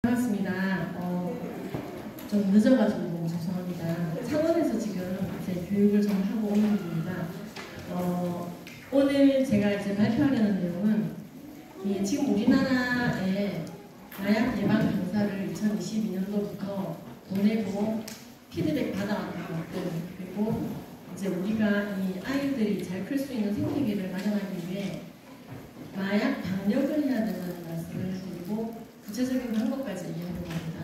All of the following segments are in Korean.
반갑습니다. 좀 늦어가지고 너무 죄송합니다. 창원에서 지금 이제 교육을 좀 하고 오는 중입니다. 오늘 제가 이제 발표하려는 내용은 지금 우리나라의 마약 예방 강사를 2022년도부터 보내고 피드백 받아왔던 것들, 그리고 이제 우리가 이 아이들이 잘 클 수 있는 생태계를 마련하기 위해 마약 방역을 해야 된다는 말씀을 드리고 구체적인 방법까지 이야기하려고 합니다.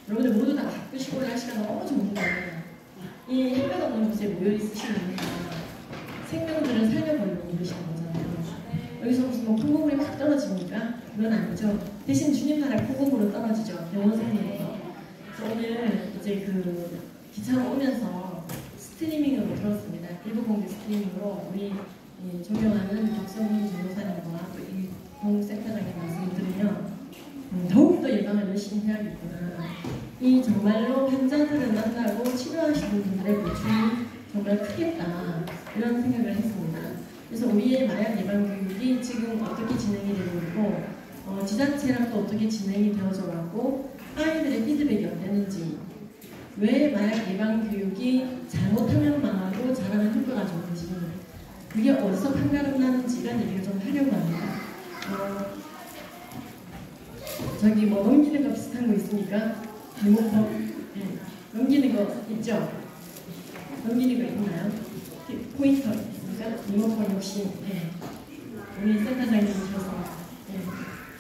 여러분들 모두 다 바쁘 시고 날씨가 너무 좋은데 이 햇볕 없는 곳에 모여 있으시는 이유가 생명들을 살려보려고 이러시는 거잖아요. 여기서 무슨 뭐 콩고물이 막 떨어집니까? 그건 아니죠. 대신 주님 나라 콩고물은 떨어지죠. 영원 생명에서. 그래서 오늘 이제 그 기차로 오면서 스트리밍으로 들었습니다. 일부 공개 스트리밍으로 우리 존경하는 박성훈 전도사님과 또 이동 센터장님 말씀을 들으면 더욱더 예방을 열심히 해야겠구나. 이 정말로 환자들을 만나고 치료하시는 분들의 고충이 정말 크겠다. 이런 생각을 했습니다. 그래서 우리의 마약 예방 교육이 지금 어떻게 진행이 되고 있고 지자체랑 또 어떻게 진행이 되어져 왔고 아이들의 피드백이 어땠는지, 왜 마약 예방 교육이 잘못하면 망하고 잘하면 효과가 좋은지, 그게 어디서 판가름 나는지 이런 얘기를 좀 하려고 합니다. 저기 뭐 넘기는 거 비슷한 거 있습니까? 리모컨? 네. 넘기는 거 있죠? 넘기는 거 있나요? 포인터 있습니까? 리모컨 역시 네. 우리 센터장님이셔서 네.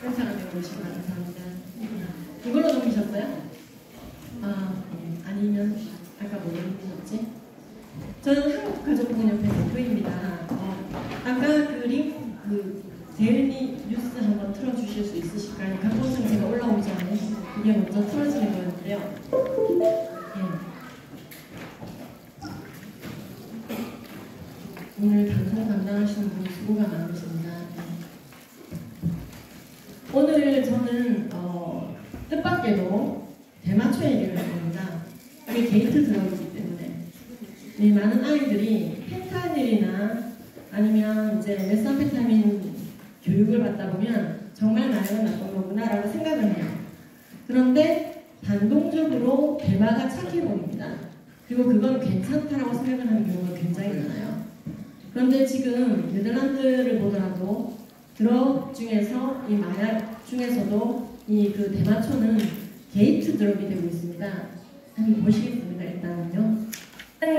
센터가 되고 오시고 감사합니다. 이걸로 넘기셨어요? 아니면 아까 뭐 넘기셨지? 저는 한국가족보건협회 대표입니다. 아까 그 데일리 뉴스 한번 틀어주실 수 있으실까요? 각본상 제가 올라오기 전에 이게 먼저 틀어지는 거였는데요. 오늘 방송 담당하시는 분이 수고가 많으십니다. 오늘 저는 뜻밖에도 대마초 얘기를 할 겁니다. 이게 게이트 드럭이기 때문에 많은 아이들이 펜타닐이나 아니면 이제 메스암페타민 교육을 받다 보면 정말 마약은 나쁜 거구나 라고 생각을 해요. 그런데 반동적으로 대마가 착해 보입니다. 그리고 그건 괜찮다라고 생각을 하는 경우가 굉장히 많아요. 그런데 지금 네덜란드를 보더라도 드럭 중에서 이 마약 중에서도 이 그 대마초는 게이트 드럭이 되고 있습니다. 한번 보시겠습니다. 일단은요.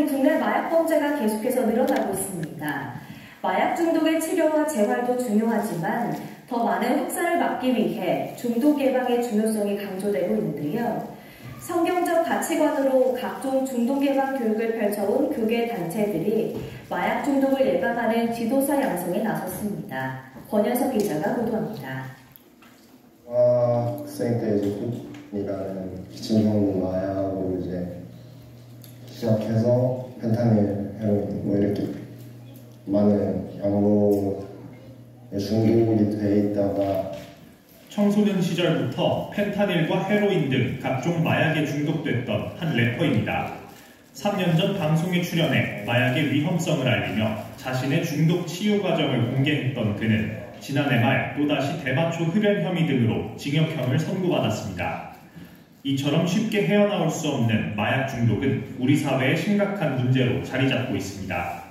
국내 마약 범죄가 계속해서 늘어나고 있습니다. 마약 중독의 치료와 재활도 중요하지만 더 많은 확산을 막기 위해 중독 예방의 중요성이 강조되고 있는데요. 성경적 가치관으로 각종 중독 예방 교육을 펼쳐온 교계 단체들이 마약 중독을 예방하는 지도사 양성에 나섰습니다. 권현석 기자가 보도합니다. 학생 때 이제 굿이라는 기침성분 마약으로 이제 시작해서 펜타닐, 헤로인 뭐 이렇게 많은 약물에 중독이 돼 있다가 청소년 시절부터 펜타닐과 헤로인 등 각종 마약에 중독됐던 한 래퍼입니다. 3년 전 방송에 출연해 마약의 위험성을 알리며 자신의 중독 치유 과정을 공개했던 그는 지난해 말 또다시 대마초 흡연 혐의 등으로 징역형을 선고받았습니다. 이처럼 쉽게 헤어나올 수 없는 마약 중독은 우리 사회의 심각한 문제로 자리 잡고 있습니다.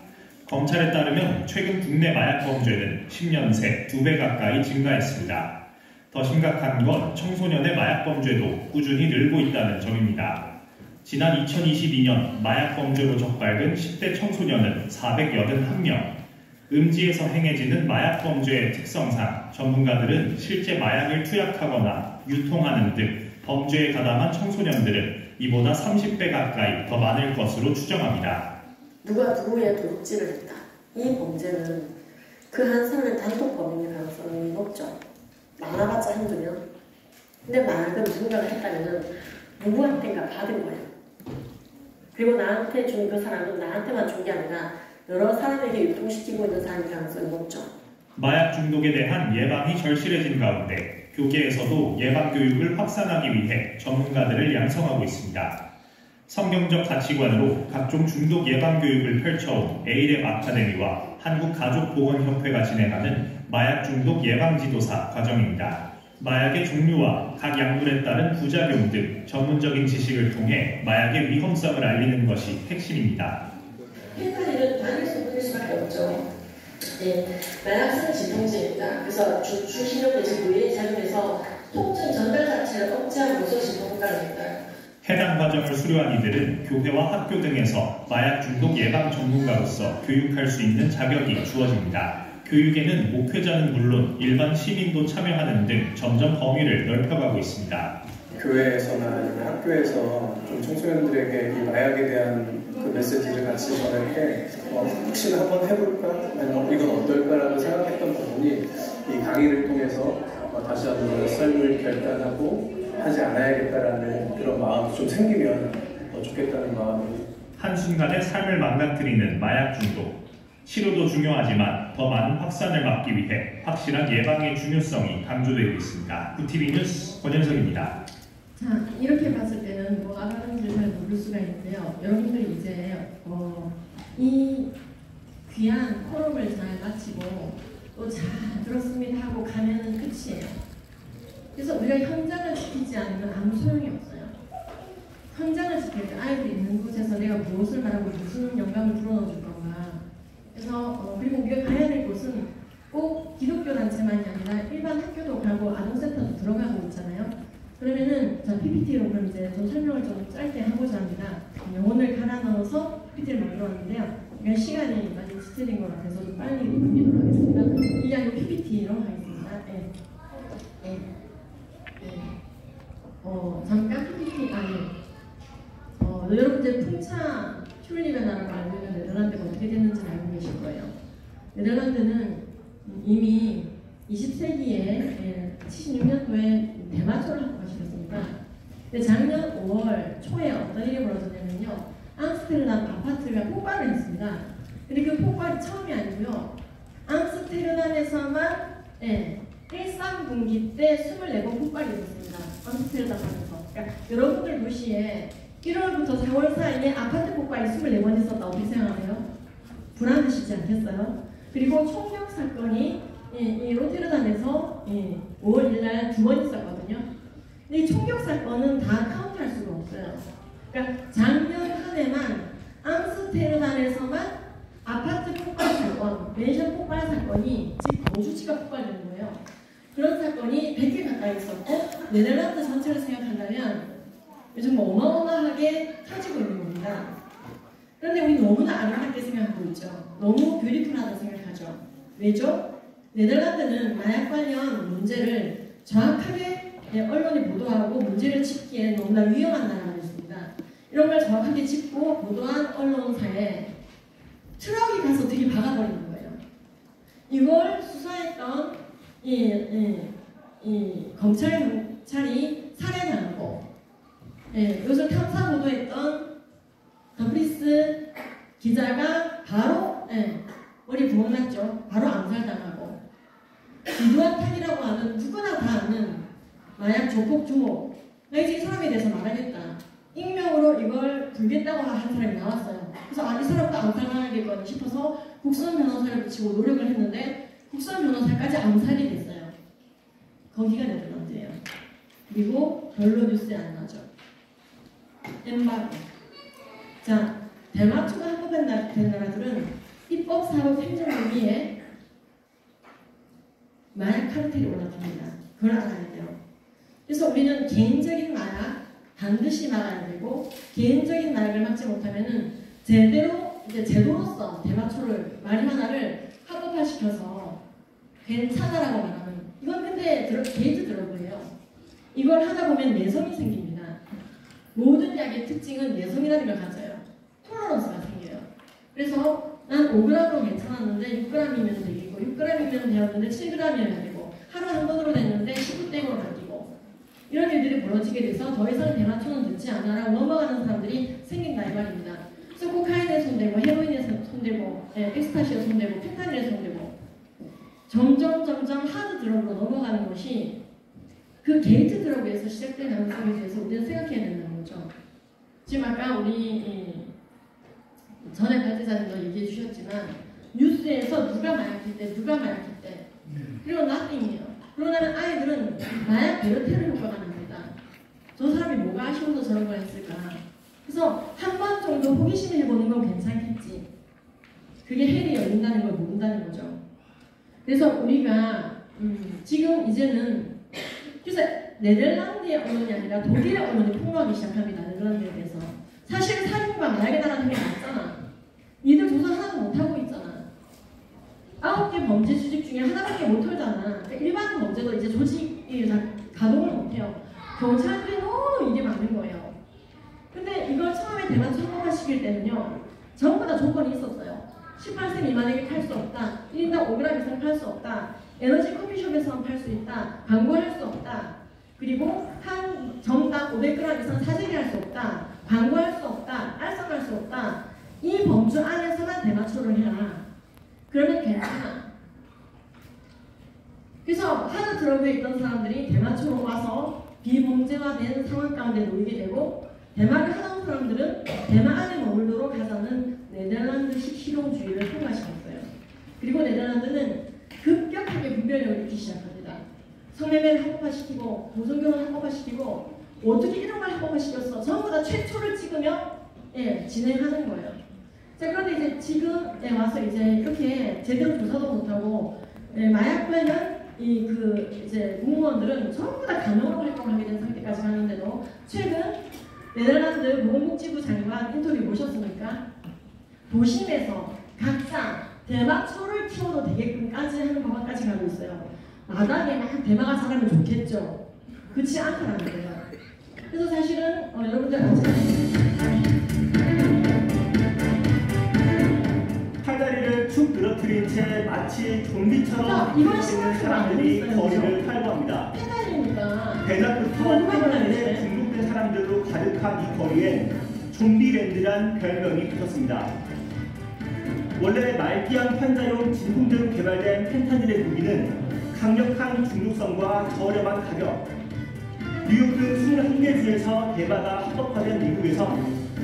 검찰에 따르면 최근 국내 마약 범죄는 10년 새 2배 가까이 증가했습니다. 더 심각한 건 청소년의 마약 범죄도 꾸준히 늘고 있다는 점입니다. 지난 2022년 마약 범죄로 적발된 10대 청소년은 481명. 음지에서 행해지는 마약 범죄의 특성상 전문가들은 실제 마약을 투약하거나 유통하는 등 범죄에 가담한 청소년들은 이보다 30배 가까이 더 많을 것으로 추정합니다. 누가 누구의 도둑질을 했다. 이 범죄는 그 한 사람의 단독 범인일 가능성이 높죠. 많아봤자 한두 명. 근데 마약은 누군가가 했다면 누구한테인가 받은 거예요. 그리고 나한테 준 그 사람은 나한테만 준 게 아니라 여러 사람에게 유통시키고 있는 사람일 가능성이 높죠. 마약 중독에 대한 예방이 절실해진 가운데 교계에서도 예방 교육을 확산하기 위해 전문가들을 양성하고 있습니다. 성경적 가치관으로 각종 중독 예방 교육을 펼쳐온 A랩 아카데미와 한국가족보건협회가 진행하는 마약 중독 예방 지도사 과정입니다. 마약의 종류와 각 약물에 따른 부작용 등 전문적인 지식을 통해 마약의 위험성을 알리는 것이 핵심입니다. 펜타닐은 단일 성분일 수밖에 없죠. 마약성 진통제입니다. 그래서 주신용대지 부위에 작용해서 통증 전달 자체를 억제함으로써 진통 효과를 냅니다. 해당 과정을 수료한 이들은 교회와 학교 등에서 마약 중독 예방 전문가로서 교육할 수 있는 자격이 주어집니다. 교육에는 목회자는 물론 일반 시민도 참여하는 등 점점 범위를 넓혀가고 있습니다. 교회에서나 아니면 학교에서 좀 청소년들에게 이 마약에 대한 그 메시지를 같이 전할 때 혹시나 한번 해볼까? 아니면 이건 어떨까라고 생각했던 부분이 이 강의를 통해서 다시 한번 삶을 결단하고 하지 않아야겠다라는 그런 마음이 좀 생기면 더 좋겠다는 마음이 한순간에 삶을 망가뜨리는 마약 중독. 치료도 중요하지만 더 많은 확산을 막기 위해 확실한 예방의 중요성이 강조되고 있습니다. 구TV 뉴스 권현석입니다. 자, 이렇게 봤을 때는 뭐가 다른지 잘 모를 수가 있는데요. 여러분들이 이제 이 귀한 포럼을 잘 마치고 또 잘 들었습니다 하고 가면은 끝이에요. 그래서 우리가 현장을 지키지 않으면 아무 소용이 없어요. 현장을 지킬 때 아이들이 있는 곳에서 내가 무엇을 말하고 무슨 영감을 불어넣어줄 건가. 그래서 그리고 우리가 가야 될 곳은 꼭 기독교 단체만이 아니라 일반 학교도 가고 아동센터도 들어가고 있잖아요. 그러면은 자 PPT로 그럼 이제 좀 설명을 좀 짧게 하고자 합니다. 영혼을 갈아 넣어서 PPT를 만들었는데요. 그러니까 시간이 많이 지체된 것 같아서 좀 빨리 넘기도록 하겠습니다. 이게 아니고 PPT로 하겠습니다. 잠깐 PPT 여러분 이제 풍차 튤립의나라고 알고 있는 네덜란드가 어떻게 됐는지 알고 계실 거예요. 네덜란드는 이미 20세기에 76년도에 대마초를 한번 마셨습니다. 근데 작년 5월 초에 어떤 일이 벌어졌냐면요. 암스테르담 아파트가 폭발을 했습니다. 근데 그 폭발이 처음이 아니고요. 암스테르담에서만 13분기 때 24번 폭발이 있었습니다. 암스테르담에서. 그러니까 여러분들 도시에 1월부터 4월 사이에 아파트 폭발이 24번 있었다. 어떻게 생각하세요? 불안하시지 않겠어요? 그리고 총격 사건이 이 로테르담에서 5월 1일 2번 있었거든요. 근데 이 총격 사건은 다 카운트할 수가 없어요. 그러니까 작년 한 해만 암스테르담에서만 아파트 폭발 사건, 멘션 폭발 사건이 즉 거주지가 폭발되는 거예요. 그런 사건이 100개 가까이 있었고 네덜란드 전체를 생각한다면 요즘 어마어마하게 터지고 있는 겁니다. 그런데 우리 너무나 아름답게 생각하고 있죠. 너무 뷰티풀하다 생각하죠. 왜죠? 네덜란드는 마약 관련 문제를 정확하게 언론이 보도하고 문제를 짚기에 너무나 위험한 나라가 있습니다. 이런 걸 정확하게 짚고 보도한 언론사에 트럭이 가서 들이박아버리는 거예요. 이걸 수사했던 검찰이 살해당하고 요즘 탐사 보도했던 더프리스 기자가 바로 머리 구멍 났죠. 바로 암살당하고 이두아탄이라고 하는 누구나 다 아는 마약 조폭 주모 나 이제 이 사람에 대해서 말하겠다. 익명으로 이걸 불겠다고 한 사람이 나왔어요. 그래서 이 사람도 암살당하겠거니 싶어서 국선 변호사를 붙이고 노력을 했는데 국선 변호사까지 암살이 됐어요. 거기가 네덜란드예요. 그리고 별로 뉴스에 안 나죠. 엠바고. 자, 대마초가 합법된 나라들은 입법, 사법, 행정범위에 마약 카르텔이 올라갑니다. 그걸 알아야 돼요. 그래서 우리는 개인적인 마약 반드시 막아야 되고 개인적인 마약을 막지 못하면은 제대로 이제 제도로서 대마초를 마리화나를 합법화시켜서 괜찮아라고 말하는 이건 근데 게이트 드러그예요. 이걸 하다 보면 내성이 생깁니다. 모든 약의 특징은 내성이라는 걸 가져요. 톨러런스가 생겨요. 그래서 난 5g으로 괜찮았는데 6g이면 되겠고 6g이면 되었는데 7g이어야 되고 하루 한 번으로 됐는데 19땡으로 바뀌고 이런 일들이 벌어지게 돼서 더 이상 대마초는 듣지 않아라고 넘어가는 사람들이 생긴다 이 말입니다. 그래서 코카인에 손대고 헤로인에 손대고 엑스타시에 손대고 펜타닐에 손대고 점점 하드 드러그로 넘어가는 것이 그 게이트 드러그에서 시작된 가능성에 대해서 우리는 생각해야 된다는 거죠. 지금 아까 우리 전에 발제자님도 얘기해 주셨지만 뉴스에서 누가 마약했대 누가 마약했대 그리고 nothing이에요. 그러다면 아이들은 마약 베르테르 효과가 납니다. 저 사람이 뭐가 아쉬워서 저런 걸 했을까? 그래서 한 번 정도 호기심을 해보는 건 괜찮겠지. 그게 헬이 열린다는 걸 모른다는 거죠. 그래서 우리가 지금 이제는 그래서 네덜란드의 언론이 아니라 독일의 언론이 폭로하기 시작합니다. 네덜란드에 대해서. 사실은 살인과 마약에 대한 힘이 낮잖아. 니들 조사 하나도 못하고 있잖아. 9개 범죄 수직 중에 하나밖에 못 털잖아. 그러니까 일반 범죄도 이제 조직이 다 가동을 못해요. 경찰들이 너무 일이 많은 거예요. 근데 이걸 처음에 대만 처벌화 시킬 때는요. 전부 다 조건이 있었어요. 18세 미만에게 팔 수 없다. 1인당 5g 이상 팔 수 없다. 에너지 커피숍에서만 팔 수 있다. 광고할 수 없다. 그리고 한 점당 500g 이상 사재기 할 수 없다. 광고할 수 없다. 알선할 수 없다. 이 범주 안에서만 대마초를 해라. 그러면 괜찮아. 그래서 하드 드러그에 있던 사람들이 대마초로 와서 비범죄화된 상황 가운데 놓이게 되고 대마를 하던 사람들은 대마 안에 머물도록 하자는 네덜란드식 실용주의를 통과시켰어요. 그리고 네덜란드는 급격하게 분별력을 잃기 시작합니다. 성매매를 합법화시키고 동성결혼을 합법화시키고 어떻게 이런 걸 합법화시켰어? 전부 다 최초를 찍으면 진행하는 거예요. 자, 그런데 이제 지금에 와서 이제 이렇게 제대로 조사도 못하고 마약 관련 이제 공무원들은 전부 다 감형하고 활동을 하게 된 상태까지 가는데도 최근 네덜란드 보건복지부 장관 인터뷰 보셨습니까? 도심에서 각자 대마초를 키워도 되게끔까지 하는 것만까지 가고 있어요. 마당에 막 대마가 자라면 좋겠죠. 그렇지 않더라는 거예요. 그래서 사실은 여러분들 아직 팔다리를 축 늘어뜨린 채 마치 좀비처럼 이건 있는 사람들이 거리를 탈거합니다. 페달이니까 대낮부터 페달에 중독된 사람들로 가득한 이 거리에 좀비랜드란 별명이 붙었습니다. 원래 말기암 환자용 진통제로 개발된 펜타닐의 무기는 강력한 중독성과 저렴한 가격, 뉴욕 등 21개 주에서 대마가 합법화된 미국에서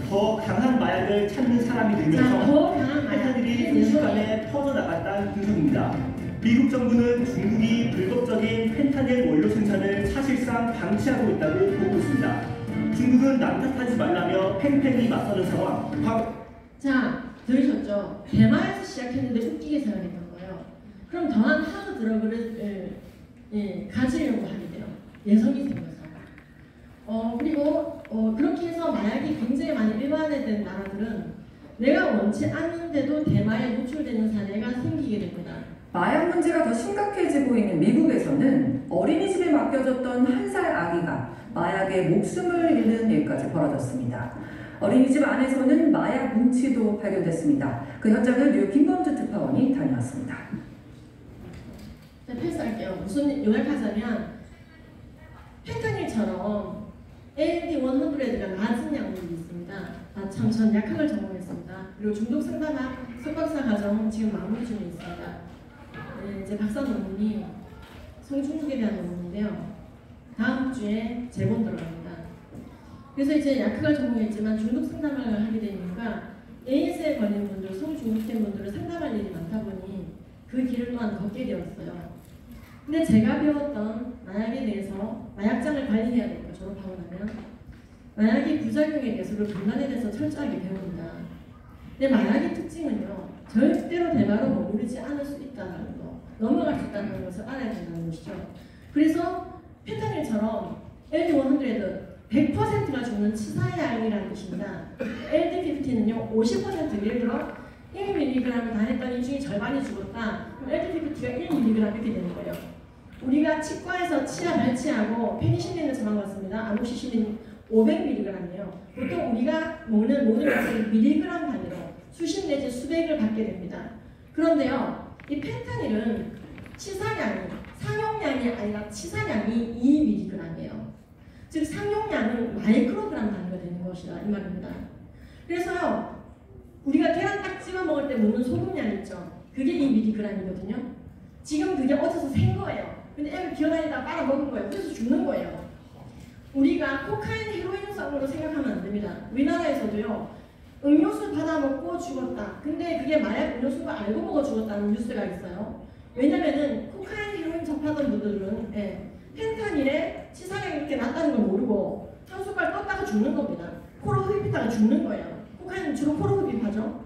더 강한 마약을 찾는 사람이 늘면서 펜타닐이 순식간에 퍼져나갔다는 분석입니다. 미국 정부는 중국이 불법적인 펜타닐 원료 생산을 사실상 방치하고 있다고 보고 있습니다. 중국은 남 탓하지 말라며 팽팽히 맞서는 상황. 자, 들으셨죠? 대마에서 시작했는데 웃기게 생각했던 거예요. 그럼 더한 하드 드러그를 가지려고 하게 돼요. 예성이 생겨서. 그리고 그렇게 해서 마약이 굉장히 많이 일반화된 나라들은 내가 원치 않는데도 대마에 노출되는 사례가 생기게 됩니다. 마약 문제가 더 심각해지고 있는 미국에서는 어린이집에 맡겨졌던 1살 아기가 마약에 목숨을 잃는 일까지 벌어졌습니다. 어린이집 안에서는 마약 뭉치도 발견됐습니다. 그 현장을 뉴욕 김범주 특파원이 다녀왔습니다. 자, 패스할게요. 무슨 요약하자면 펜타닐처럼 ALD-100가 낮은 약물이 있습니다. 전 약학을 전공했습니다. 그리고 중독 상담학 석박사 과정 지금 마무리 중에 있습니다. 이제 박사 논문이 성중독에 대한 논문인데요. 다음 주에 제본 들어갑니다. 그래서 이제 약학을 전공했지만 중독 상담을 하게 된 이유가 AS에 걸린 분들, 성중독된 분들을 상담할 일이 많다 보니 그 길을 또한 걷게 되었어요. 근데 제가 배웠던 마약에 대해서 마약장을 관리해야 되고 졸업하고 나면 마약의 부작용에 대해서 그 분란에 대해서 철저하게 배웁니다. 근데 마약의 특징은요. 절대로 대마로 머무르지 않을 수 있다는 거, 넘어갈 수 있다는 것을 알아야 된다는 것이죠. 그래서 펜타닐처럼 LD-100 100%가 죽는 치사약이라는 뜻입니다. LD-50는요 50% 예를 들어 1mg을 다 했더니 이 중에 절반이 죽었다. 그럼 LD-50가 1mg 이렇게 되는 거예요. 우리가 치과에서 치아 발치하고 페니실린을 처방받습니다. 아모시실린 500mg이에요. 보통 우리가 먹는 모든 것을 밀리그램 단위로 수십 내지 수백을 받게 됩니다. 그런데요, 이 펜타닐은 치사량이 상용량이 아니라 치사량이 2mg이에요. 즉 상용량은 마이크로그램 단위가 되는 것이다 이 말입니다. 그래서요, 우리가 계란 딱 찍어 먹을 때 먹는 소금량 있죠. 그게 2mg이거든요. 지금 그게 어디서 생 거예요. 근데 애를 기어다니다가 빨아먹은 거예요. 그래서 죽는 거예요. 우리가 코카인, 헤로인성으로 생각하면 안 됩니다. 우리나라에서도요. 음료수 받아먹고 죽었다. 근데 그게 마약 음료수인 거 알고 먹어 죽었다는 뉴스가 있어요. 왜냐면은 코카인, 헤로인 접할 접하던 분들은 펜타닐의 치사량이 이렇게 낮다는 걸 모르고 한 숟갈 떴다가 죽는 겁니다. 코로 흡입했다가 죽는 거예요. 코카인은 주로 코로 흡입하죠.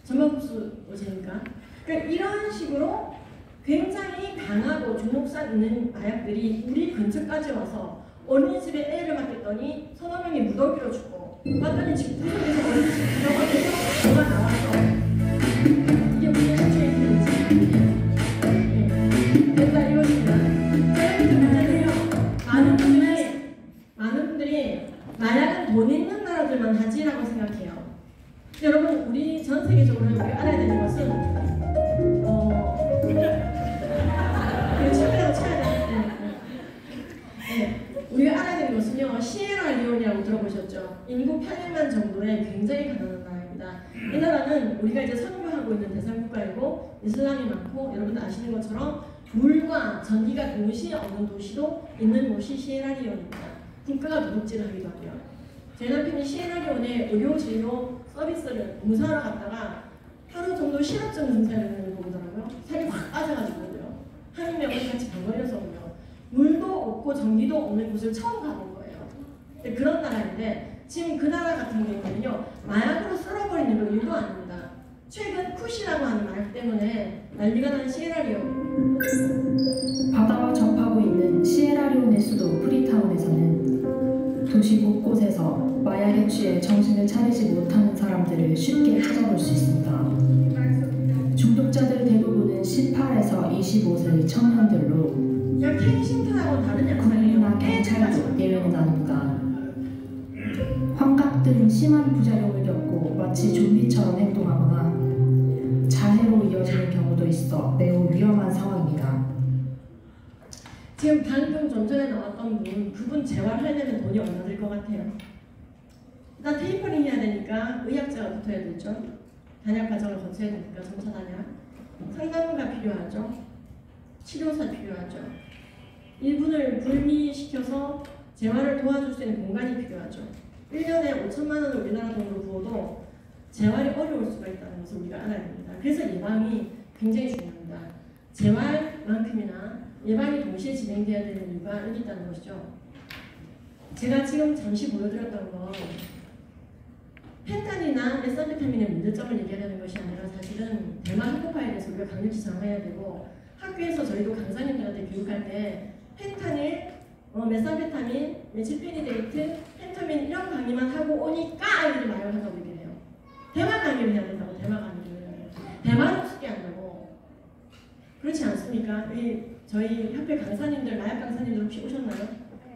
전방흡수제니까. 그러니까 이런 식으로 굉장히 강하고 중독성 있는 마약들이 우리 근처까지 와서 어린이집에 애를 맡겼더니 서너 명이 무더기로 죽고 봤더니 집 구석에서 어린이집 들어가면서 뭐가 나와서 이게 무슨 시초의 일인지 된다 이것입니다. 문제는요. 많은 분들이 마약은 돈 있는 나라들만 하지라고 생각해요. 여러분 우리 전 세계적으로 우리 알아야 되는 것은 침대라고 쳐야 되는데 우리가 알아야 되는 것은요. 시에라리온이라고 들어보셨죠? 인구 800만 정도의 굉장히 가난한 나라입니다. 이 나라는 우리가 이제 선교하고 있는 대상 국가이고 이슬람이 많고 여러분 아시는 것처럼 물과 전기가 동시에 없는 도시도 있는 곳이 시에라리온입니다. 국가가 도둑질을 하기도 하고요. 제 남편이 시에라리온에 의료진료 서비스를 봉사하러 갔다가 하루 정도 실업증 증세를 보더라고요. 살이 확 빠져가지고요. 한 명이 같이 병 걸려서요. 물도 없고 전기도 없는 곳을 처음 가본 거예요. 그런 나라인데 지금 그 나라 같은 경우는요. 마약으로 쓸어버리는 건 일도 아닙니다. 최근 쿠시라고 하는 마약 때문에 난리가 난 시에라리온. 바다와 접하고 있는 시에라리온의 수도 프리타운에서는 도시 곳곳에서 마약에 취해 정신을 차리지 못하는 사람들을 쉽게 찾아볼 수 있습니다. 중독자들 대부분은 18에서 25세 청년들로 켄싱턴하고는 다른 군이나 경찰도 예외는 아닙니다. 환각 등 심한 부작용을 겪고 마치 좀비처럼 행동하거나 자해로 이어지는 경우도 있어 매우 위험한 상황입니다. 지금 방금 좀 전에 나왔던 분, 그분 재활하려면 돈이 얼마 들 것 같아요? 일단 테이퍼링 해야 되니까 의학자가 붙어야 되죠. 단약 과정을 거쳐야 되니까 전차 단약. 상담가 필요하죠. 치료사 필요하죠. 일분을 분리시켜서 재활을 도와줄 수 있는 공간이 필요하죠. 1년에 5천만 원을 우리나라 돈으로 부어도 재활이 어려울 수가 있다는 것을 우리가 알아야 됩니다. 그래서 예방이 굉장히 중요합니다. 재활만큼이나 예방이 동시에 진행돼야 되는 이유가 여기 있다는 것이죠. 제가 지금 잠시 보여드렸던 건 펜탄이나 메삼페타민의 문제점을 얘기하는 것이 아니라 사실은 대마 합법화에 대해서 우리가 강력히 저항해야 되고 학교에서 저희도 강사님들한테 교육할 때 펜타닐, 메삼페타민, 메칠페니데이트, 펜타민 이런 강의만 하고 오니까 아이들이 마약을 한다고 얘기를 해요. 대마 강의를 해야 된다고 대마 강의를. 대마를 쉽게 한다고. 그렇지 않습니까? 저희 학교 강사님들, 마약 강사님들 혹시 오셨나요?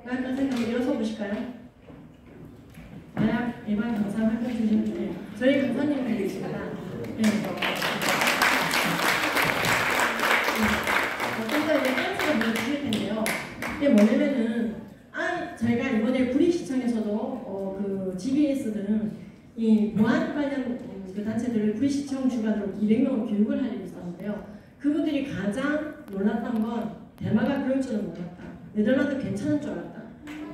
마약 강사님 한번 일어서 보실까요? 마약 예방 강사 활동 중심인데 저희 강사님들이 있습니다. 네. 일단 이제 댄스가 보여주실 텐데요. 이게 뭐냐면은 저희가 이번에 구리시청에서도 그 GBS 등 이 보안 관련 그 단체들을 구리시청 주관으로 200명을 교육을 할 일이 있었는데요. 그분들이 가장 놀랐던 건 대마가 그럴 줄은 몰랐다. 네덜란드 괜찮은 줄 알았다.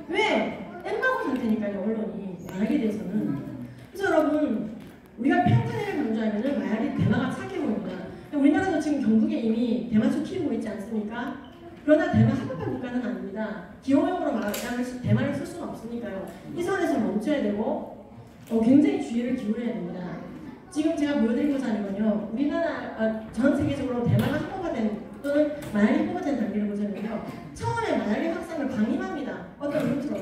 왜? 엠바고 상태니까요, 언론이. 마약에 대해서는. 그래서 여러분, 우리가 펜타닐을 강조하면은 마약이 대마가 착해 보입니다. 우리나라도 지금 경북에 이미 대마초 키우고 있지 않습니까? 그러나 대마 합법화 국가는 아닙니다. 기호용으로 대마를 쓸 수는 없으니까요. 이 선에서 멈춰야 되고 굉장히 주의를 기울여야 됩니다. 지금 제가 보여드린 것이 아니군요. 우리나라 전 세계적으로 대마가 합법화된 또는 마약이 합법화된 단계를 보자면요. 처음에 마약의 확산을 방임합니다. 어떤 루트로.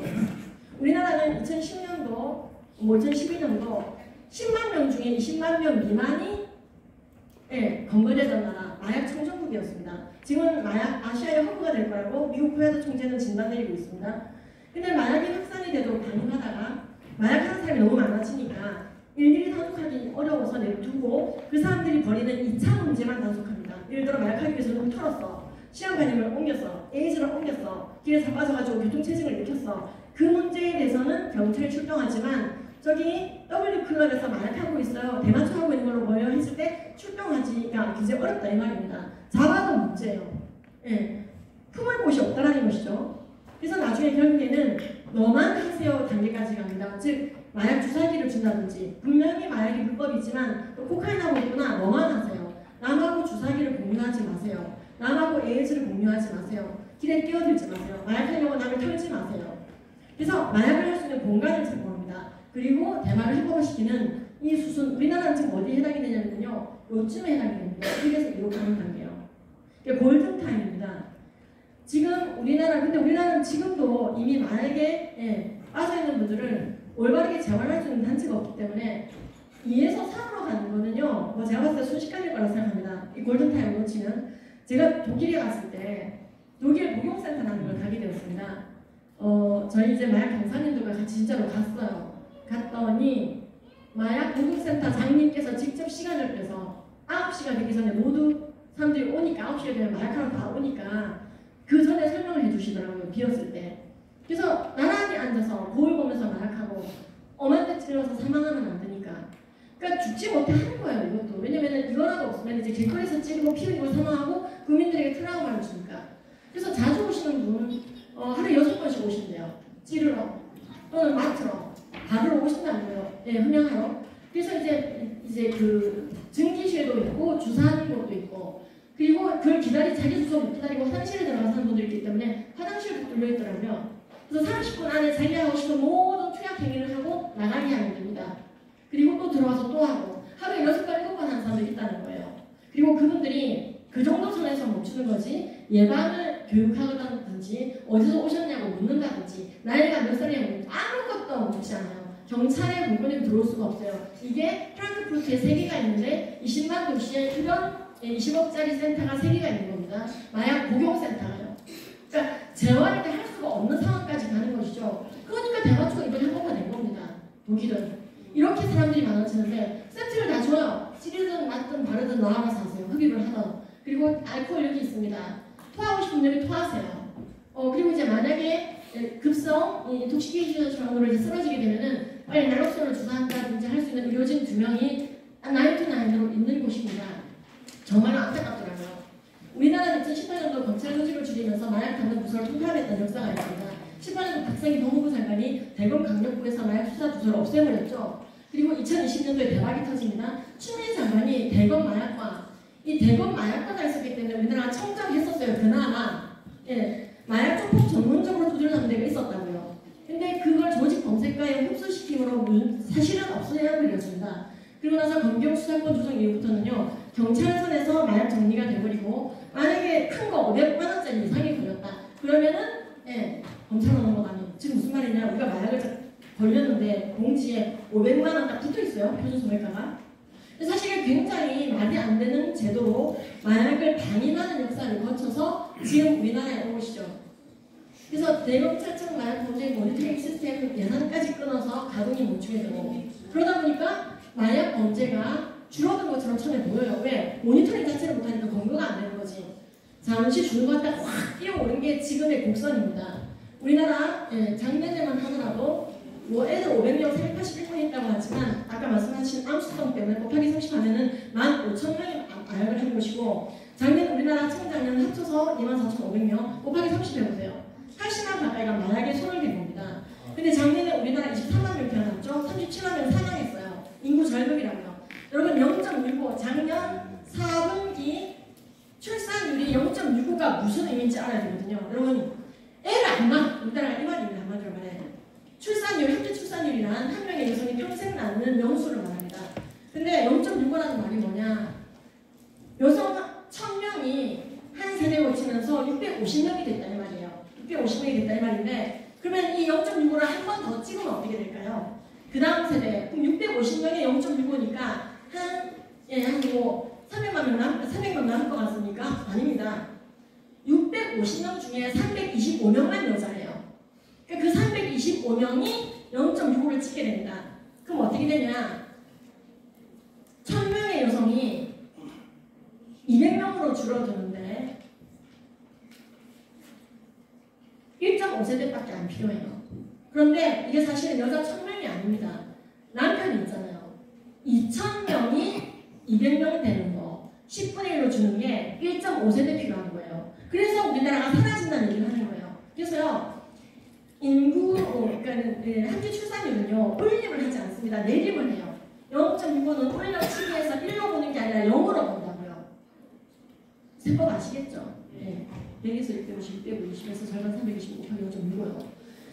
우리나라는 2010년도, 2012년도 10만 명 중에 20만 명 미만이 검거되던 나라 마약 청정국이었습니다. 지금은 마약 아시아의 허브가 될 거라고 미국 코야드 총재는 진단 내리고 있습니다. 근데 마약이 확산이 되도록 방임하다가 마약하는 사람이 너무 많아지니까 일일이 단속하기 어려워서 내두고 그 사람들이 벌이는 2차 문제만 단속합니다. 예를 들어 마약하기 위해서 누구 털었어. 시험관념을 옮겼어. 에이즈를 옮겼어. 길에 자빠져가지고 교통체증을 일으켰어. 그 문제에 대해서는 경찰이 출동하지만 저기 W클럽에서 마약하고 있어요. 대마초하고 있는 걸로 보여 했을 때 출동하기가 굉장히 어렵다 이 말입니다. 잡아도 문제예요. 품을 곳이 없다라는 것이죠. 그래서 나중에 결국에는 너만 하세요 단계까지 갑니다. 즉 마약 주사기를 준다든지 분명히 마약이 불법이지만 또 코카인하고 있구나 너만 하세요. 남하고 주사기를 공유하지 마세요. 남하고 에이즈를 공유하지 마세요. 길에 뛰어들지 마세요. 마약하려고 남을 털지 마세요. 그래서 마약을 할 수 있는 공간을 제공합니다. 그리고 대마를 해법화시키는 이 수순, 우리나라는 지금 어디에 해당이 되냐면요. 요쯤에 해당이 됩니다. 1에서 2로 가는 단계요. 이게 골든타임입니다. 지금 근데 우리나라는 지금도 이미 마약에 빠져있는 분들을 올바르게 재활할 수 있는 단체가 없기 때문에 2에서 3으로 가는 거는요, 뭐 제가 봤을 때 순식간일 거라고 생각합니다. 이 골든타임으로 치면. 제가 독일에 갔을 때, 독일 복용센터라는 걸 가게 되었습니다. 저희 이제 마약 경사님들과 같이 진짜로 갔어요. 갔더니, 마약 복용센터 장님께서 직접 시간을 빼서 9시가 되기 전에 모두 사람들이 오니까, 9시가 되면 마약하러 다 오니까, 그 전에 설명을 해주시더라고요. 비었을 때. 그래서 나란히 앉아서 거울 보면서 마약하고, 엄한테 찔러서 사망하면 안 되니까. 그러니까 죽지 못해 하는 거예요, 이것도. 왜냐면 이거라도 없으면 이제 길거리에서 찌르고 피 흘리고 사망하고 국민들에게 트라우마를 주니까. 그래서 자주 오시는 분은 하루에 6번씩 오신대요. 찌르러 또는 마트로 받으러 오신다는 거예요. 예, 흠양하러. 그래서 이제 그 증기실도 있고 주사하는 곳도 있고, 그리고 그걸 자기 주소 못 기다리고 화장실에 들어가는 분들이 있기 때문에 화장실도 뚫려있더라고요. 그래서 30분 안에 자기가 하고 싶은 모든 투약 행위를 하고 나가게 하면 됩니다. 그리고 또 들어와서 또 하고, 하루에 6번, 7번 하는 사람들이 있다는 거예요. 그리고 그분들이 그 정도 선에서 멈추는 거지, 예방을 교육하다든지, 어디서 오셨냐고 묻는다든지, 나이가 몇 살이냐고 아무것도 묻지 않아요. 경찰에 물건이 들어올 수가 없어요. 이게 프랑크푸르트에 3개가 있는데, 20만 도시에 이런 20억짜리 센터가 3개가 있는 겁니다. 마약 복용센터가요. 그러니까 재활을 할 수가 없는 상황까지 가는 것이죠. 그러니까 대마초가 이번에 한 번만 낸 겁니다. 독일은. 이렇게 사람들이 많아지는데 세트를 다 줘요. 찌르든 맞든 바르든 너 알아서 하세요. 흡입을 하든. 그리고 알코올 여기 있습니다. 토하고 싶으면 여기 토하세요. 그리고 이제 만약에 급성 인톡시케이션으로 이제 쓰러지게 되면은 빨리 날록선을 주사한다든지 할 수 있는 의료진 2명이 9to9으로 있는 곳입니다. 정말 안타깝더라고요. 우리나라는 2018년도 검찰 조직을 줄이면서 마약 담당 부서를 통합했다는 역사가 있습니다. 18년도 박상희 법무부 장관이 대검강력부에서 마약 수사 부서를 없애버렸죠. 그리고 2020년도에 대박이 터집니다. 추미애 장관이 대검 마약과, 이 대검 마약과가 있었기 때문에 우리나라가 청정했었어요. 그나마. 마약 조폭 전문적으로 두드려잡는 데가 있었다고요. 근데 그걸 조직 검색과에 흡수시킴으로 사실은 없애버렸습니다. 그리고 나서 검경 수사권 조정 이후부터는요, 경찰선에서 마약 정리가 돼버리고, 만약에 큰 거 500만원짜리 이상이 걸렸다. 그러면은, 검찰로 넘어가니. 지금 무슨 말이냐, 우리가 마약을 걸렸는데, 공지에 500만원 딱 붙어 있어요. 표준 소매가가. 사실 굉장히 말이 안 되는 제도로 마약을 방임하는 역사를 거쳐서 지금 우리나라에 온 것이죠. 그래서 대검찰청 마약 범죄 모니터링 시스템 예산까지 끊어서 가동이 멈추게 되고, 그러다 보니까 마약 범죄가 줄어든 것처럼 처음에 보여요. 왜? 모니터링 자체를 못하니까 검거가 안 되는 거지. 잠시 줄어갔다 확 뛰어오른 게 지금의 곡선입니다. 우리나라 작년에만 하더라도 뭐 애들 500명 481명 있다고 하지만, 아까 말씀하신 암수성 때문에 곱하기 30 하면은 15,000명이 마약을 한 것이고, 작년 우리나라 청장년 합쳐서 24,500명 곱하기 30 해보세요. 80만 가까이가 마약에 손을 댄 겁니다. 근데 작년에 우리나라 23만 명 태어났죠? 37만 명 사망했어요. 인구 절벽이라고요. 여러분 0.65, 작년 4분기 출산율이 0.65가 무슨 의미인지 알아야 되거든요. 여러분 애를 안 낳아, 우리나라가 이 말입니다. 한마디로 말해. 출산율, 현재 출산율이란 한 명의 여성이 평생 낳는 명수를 말합니다. 근데 0.65라는 말이 뭐냐? 여성 1000명이 한 세대에 거치면서 650명이 됐다 이 말이에요. 650명이 됐다 이 말인데, 그러면 이 0.65를 한 번 더 찍으면 어떻게 될까요? 그 다음 세대, 그럼 650명에 0.65니까 한 300만 명 남을 것 같습니까? 아닙니다. 650명 중에 325명만 여자예요. 그러니까 그 325명이 0.65를 찍게 됩니다. 그럼 어떻게 되냐? 1000명의 여성이 200명으로 줄어드는데 1.5세대밖에 안 필요해요. 그런데 이게 사실은 여자 1000명이 아닙니다. 남편이 있잖아요. 2000명이 200명 되는 거 10분의 1로 주는 게 1.5세대 필요한 거예요. 그래서 우리나라가 사라진다는 얘기를 하는 거예요. 그래서요, 인구, 그러니까 한주 출산율은요, 올림을 하지 않습니다. 내림을 해요. 0.65는 올려치기해서 1로 보는 게 아니라 0으로 본다고요. 세법 아시겠죠? 네. 100에서 650, 620에서 절반 325 곱하기 0.65요.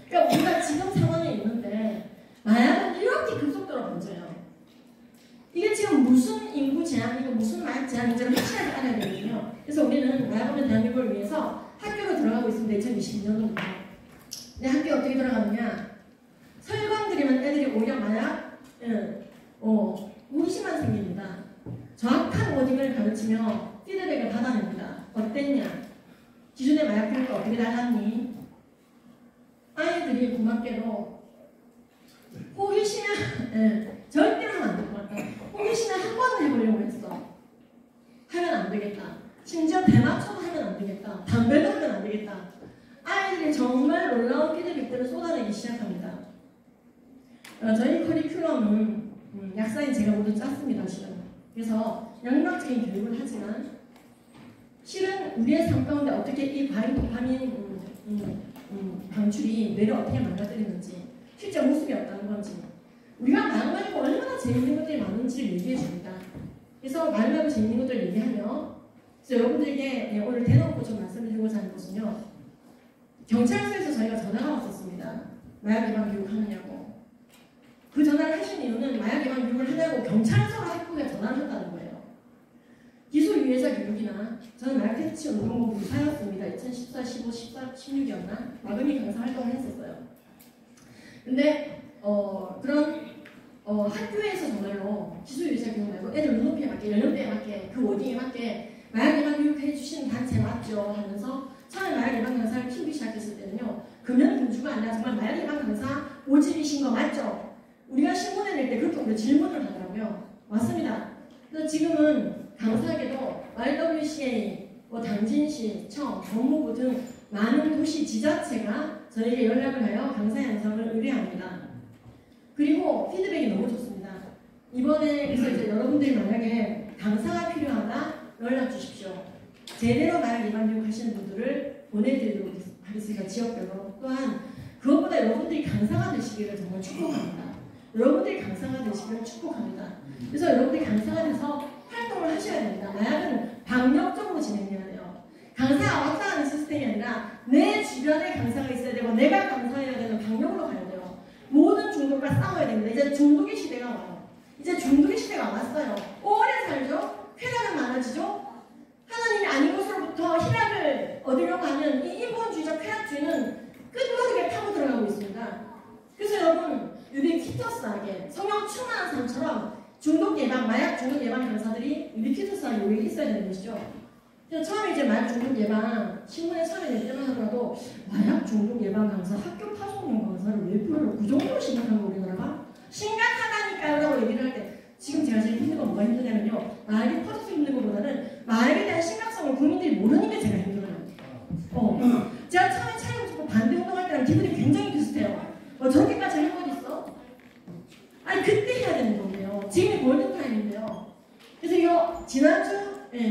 그러니까 우리가 지금 상황에 있는데 마약은 이렇게 급속도로 번져요. 이게 지금 무슨 인구 제한이고 무슨 마약 제한인지를 확실하게 알아야 되거든요. 그래서 우리는 마약 없는 대한민국을 위해서 학교로 들어가고 있습니다. 2022년도부터. 근데 학교에 어떻게 들어가느냐? 설광들이면 애들이 오히려 마약, 무의식만 생깁니다. 정확한 워딩을 가르치며 피드백을 받아냅니다. 어땠냐? 기존의 마약 교육과 어떻게 달랐니? 아이들이 고맙게도 호기심에 절대로 하면 안 될 것 같다. 호기심에 한 번은 해보려고 했어. 하면 안 되겠다. 심지어 대마초도 하면 안 되겠다. 담배도 하면 안 되겠다. 아이들이 정말 놀라운 피드백들을 쏟아내기 시작합니다. 저희 커리큘럼은 약사인 제가 모두 짰습니다. 실은. 그래서 양락적인 교육을 하지만 실은 우리의 삶 가운데 어떻게 이 과잉 도파민 방출이 뇌를 어떻게 망가뜨리는지 실제 모습이 어떤 건지 우리가 말 말고 얼마나 재밌는 것들이 많은지를 얘기해 줍니다. 그래서 말 말고 재밌는 것들을 얘기하며 그래서 여러분들에게 오늘 대놓고 좀 말씀드리고자 하는 것은요. 경찰서에서 저희가 전화가 왔었습니다. 마약 예방 교육 하느냐고. 그 전화를 하신 이유는 마약 예방 교육을 하냐고 경찰서로 학교에 전화를 한다는 거예요. 기술유해자 교육이나 저는 마약 퇴치 운동본부 이사였습니다. 2014, 15, 14, 16이었나? 마금이 강사 활동을 했었어요. 근데 그런 학교에서 정말로 기술유해자 교육 말고 애들 눈높이에 맞게 연령대에 맞게 그 워딩에 맞게 마약 예방 교육해 주시는 단체 맞죠? 하면서 처음에 마약 예방 강사를 키우기 시작했을 때는요. 금연 금주가 아니라 정말 마약 예방 강사 오집이신 거 맞죠? 우리가 신문에 낼 때 그렇게 우리 질문을 하더라고요. 맞습니다. 그래서 지금은 감사하게도 YWCA, 당진시, 청, 법무부 등 많은 도시 지자체가 저에게 연락을 하여 강사 양성을 의뢰합니다. 그리고 피드백이 너무 좋습니다. 이번에 그래서 이제 여러분들이 만약에 강사가 필요하다 연락 주십시오. 제대로 마약 예방 교육 하시는 분들을 보내드리도록 하겠습니다. 지역별로. 또한 그것보다 여러분들이 강사가 되시기를 정말 축복합니다. 여러분들이 강사가 되시기를 축복합니다. 그래서 여러분들이 강사가 돼서 활동을 하셔야 됩니다. 마약은 방역적으로 진행해야 돼요. 강사가 왔다 하는 시스템이 아니라 내 주변에 강사가 있어야 되고 내가 강사해야 되는 방역으로 가야 돼요. 모든 중독과 싸워야 됩니다. 이제 중독의 시대가 와요. 이제 중독의 시대가 왔어요. 오래 살죠? 쾌락은 많아지죠? 하나님이 아닌 것으로부터 희락을 얻으려고 하는 이 인본주의적 쾌락주의는 끝모르게 파고 들어가고 있습니다. 그래서 여러분 유비퀴터스하게 성령 충만한 사람처럼 중독 예방, 마약 중독 예방 강사들이 유비퀴터스하게 여기 있어야 되는 것이죠. 그래서 처음에 이제 마약 중독 예방 신문에 처음에 낼 때만 하더라도 마약 중독 예방 강사, 학교 파송용 강사를 왜 불러요? 그 정도로 심각한 거 우리나라가? 심각하다니까요 라고 얘기를 할 때 지금 제가 제일 힘든 건 뭐가 힘드냐면요. 마약이 퍼져서 힘든 것보다는 마약에 대한 심각성을 국민들이 모르는 게 제가 힘들어요. 제가 처음에 차이고 싶고 반대 운동할 때랑 기분이 굉장히 비슷해요. 저렇게까지 할 건 있어? 아니 그때 해야 되는 건데요. 지금이 골든타임인데요. 그래서 이거 지난주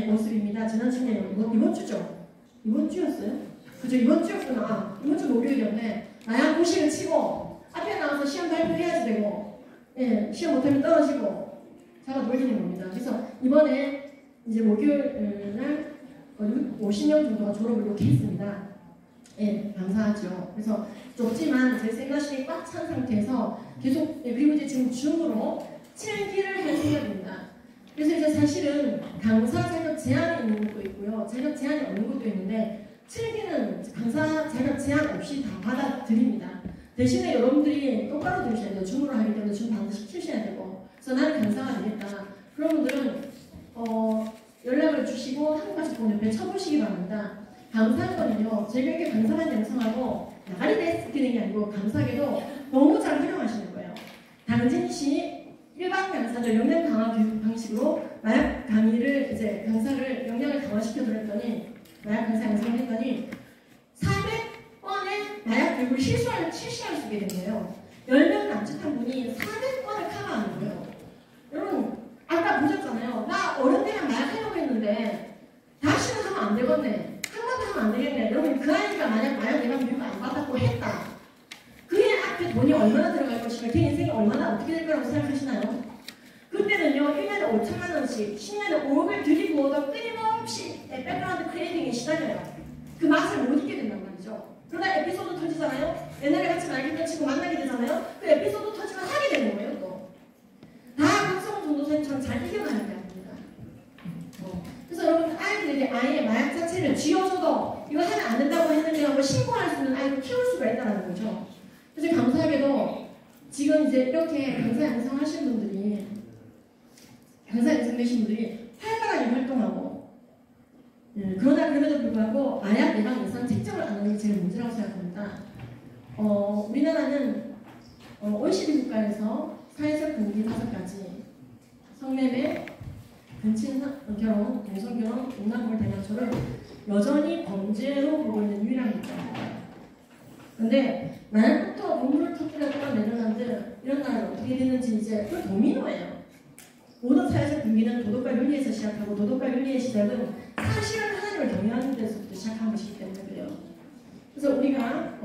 모습입니다. 지난주에 이번 주죠? 이번 주였어요? 그죠? 이번 주였구나. 이번 주 목요일이었네. 마약 고식을 치고 앞에 나와서 시험 발표해야지 되고 시험 못하면 떨어지고 제가 놀리는 겁니다. 그래서 이번에 이제 목요일 날 50명 정도가 졸업을 이렇게 했습니다. 감사하죠. 그래서 좁지만 제 셀러실이 꽉 찬 상태에서 계속 그리고 이제 지금 줌으로 7기를 할 생각입니다. 그래서 이제 사실은 강사 자격 제한이 있는 것도 있고요. 자격 제한이 없는 것도 있는데 7기는 강사 자격 제한 없이 다 받아들입니다. 대신에 여러분들이 똑바로 들으셔야 돼요. 줌으로 하기 때문에 줌 반드시 키셔야 되고 그래서 나는 강사가 되겠다. 그런 분들은 연락을 주시고 한국까지 보내면 쳐보시기 바랍니다. 감사한 거는요. 제가 이렇게 강사만 양성하고 나가리 데스크는 게 아니고 감사하게도 너무 잘 활용하시는 거예요. 당진시 일반 강사들 역량 강화 교육 방식으로 마약 강의를 이제 강사를 역량을 강화시켜 드렸더니 마약 강사 양성을 했더니 400번의 마약 교육을 실시할 수 있게 된 거예요. 10명 남짓한 분이 400번을 커버하는 거예요. 여러분 아까 보셨잖아요. 나 어른 되면 마약 하려고 했는데 다시는 하면 안 되겠네. 한 번도 하면 안 되겠네. 여러분 그 아이가 만약 마약 예방 교육을 안 받았고 했다. 그의 앞에 돈이 얼마나 들어갈 것인가, 걔 인생이 얼마나 어떻게 될 거라고 생각하시나요? 그 그때는요 1년에 5천만 원씩 10년에 5억을 들이부어도 끊임없이 백그라운드 클리닝에 시달려요. 그 맛을 못 잊게 된단 말이죠. 그러다 에피소드 터지잖아요. 옛날에 같이 날개 치고 만나게 되잖아요. 그 에피소드 터지면 하게 되는 거예요. 또 다 박성훈 전도사님처럼 잘 이겨가는 게 아닙니다. 그래서 여러분 아이들에게 아예 마약 자체를 쥐어줘도 이거 하면 안 된다고 했는데 한번 신고할 수 있는 아이를 키울 수가 있다는 거죠. 그래서 감사하게도 지금 이제 이렇게 강사 양성하신 분들이 강사 양성되신 분들이 활발하게 활동하고 그러나 그럼에도 불구하고 마약 예방 예산 책정을 안 하는 게 제일 문제라고 생각합니다. 우리나라는 OECD 국가에서 사회적 금기 5가지 성매매, 근친 결혼, 동성결혼, 음란물 대마초를 여전히 범죄로 보고 있는 유일한 국가입니다. 근데 마약부터 눈물을 터뜨렸던 네덜란드 이런 나라는 어떻게 되는지 이제 그 도미노예요. 모든 사회적 금기는 도덕과 윤리에서 시작하고 도덕과 윤리의 시작은 사실은 하나님을 경외하는 데서부터 시작한 것이기 때문에 그래요. 그래서 우리가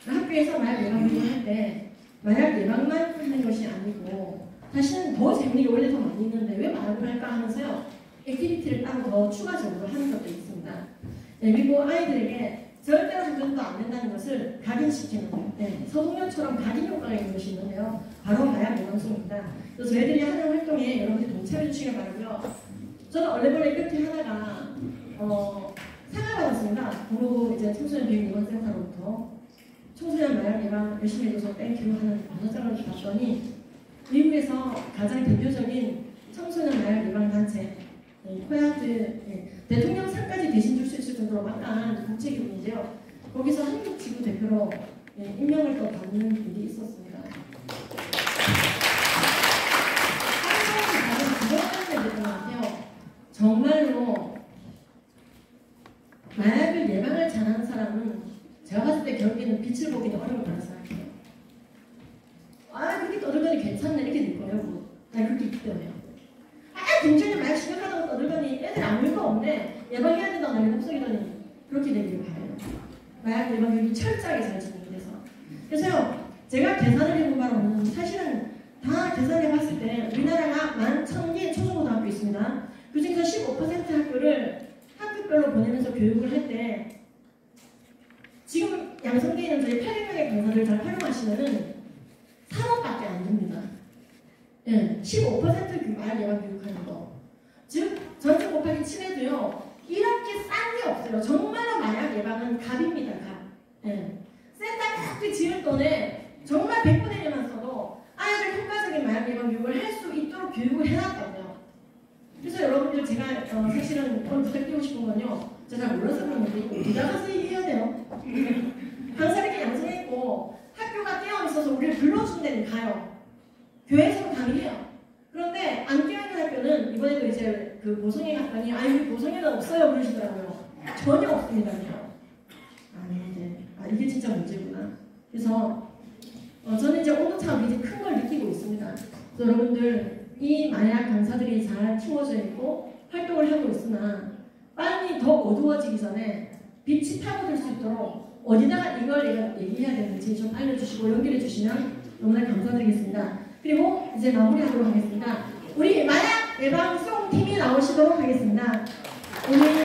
학교에서 마약 예방 운동을 할 때 마약 예방만 하는 것이 아니고 사실은 더 재미가 원래 더 많이 있는데 왜 마약을 할까 하면서요 액티비티를 따로 더 추가적으로 하는 것도 있습니다. 그리고 아이들에게 절대로 그것도 안 된다는 것을 각인시키는 거예요. 서동열처럼 각인 효과가 있는 것이 있는데요. 바로 마약 예방송입니다. 그래서 저희들이 하는 활동에 여러분들이 동참해 주시기 바라고요. 저는 얼레벌레 이렇게 하다가 상을 받았습니다. 동로구 이제 청소년 비행 예방센터로부터 청소년 마약 예방 열심히 해줘서 땡큐 하는 번호장을 봤더니 미국에서 가장 대표적인 청소년 마약 예방 단체 코야트 대통령상까지 대신 줄 수 있을 정도로 막강한 국제기구인데요. 거기서 한국 지구 대표로 임명을 또 받는 일이 있었습니다. 한국은 그것까지 됐던 것 같아요. 정말로 마약을 예방을 잘하는 사람은 제가 봤을 때 결국에는 빛을 보기는 어려울 거라 생각해요. 그렇게 떠들더니 괜찮네 이렇게 될 거예요. 그렇게 있기 때문에요. 굉장히 마약 심각하다고 떠들더니 애들 아무 일도 없네. 예방해야 된다고 난리 목소리더니 그렇게 되기를 바라요. 마약 예방 교육이 철저하게 잘 진행돼서. 그래서요, 제가 계산을 해본 바로는 사실은 다 계산해봤을 때 우리나라가 11,000개 초중고등학교 있습니다. 그 중에서 15% 학교를 학교별로 보내면서 교육을 할 때 지금 양성되어 있는 저희 800명의 강사들 잘 활용하시면은 3억밖에 안 됩니다. 15% 그 마약 예방 교육하는 거. 즉, 전체 곱하기 7해도요, 이렇게 싼 게 없어요. 정말로 마약 예방은 갑입니다, 갑. 센터까지 지을 돈에 정말 100분의 1만 써도 아이들 효과적인 마약 예방 교육을 할 수 있도록 교육을 해놨거든요. 그래서 여러분들 제가 사실은 오늘 부탁드리고 싶은 건요, 제가 잘 몰라서 그러는데 이거 어디다 가서 얘기해야 돼요? 강사에게 양성했고 학교가 깨어있어서 우리를 불러준 데는 가요. 교회에서 강의해요. 그런데 안 깨어있는 학교는 이번에도 이제 그 보성에 갔더니 우리 보성에는 없어요 그러시더라고요. 전혀 없습니다. 이게 진짜 문제구나. 그래서 저는 이제 온도차가 굉장히 큰 걸 느끼고 있습니다. 그래서 여러분들 이 마약 강사들이 잘 키워져 있고 활동을 하고 있으나 빨리 더 어두워지기 전에 빛이 타고들 수 있도록 어디다가 이걸 내가 얘기해야 되는지 좀 알려주시고 연결해 주시면 너무나 감사드리겠습니다. 그리고 이제 마무리하도록 하겠습니다. 우리 마약 예방송 팀이 나오시도록 하겠습니다. 오늘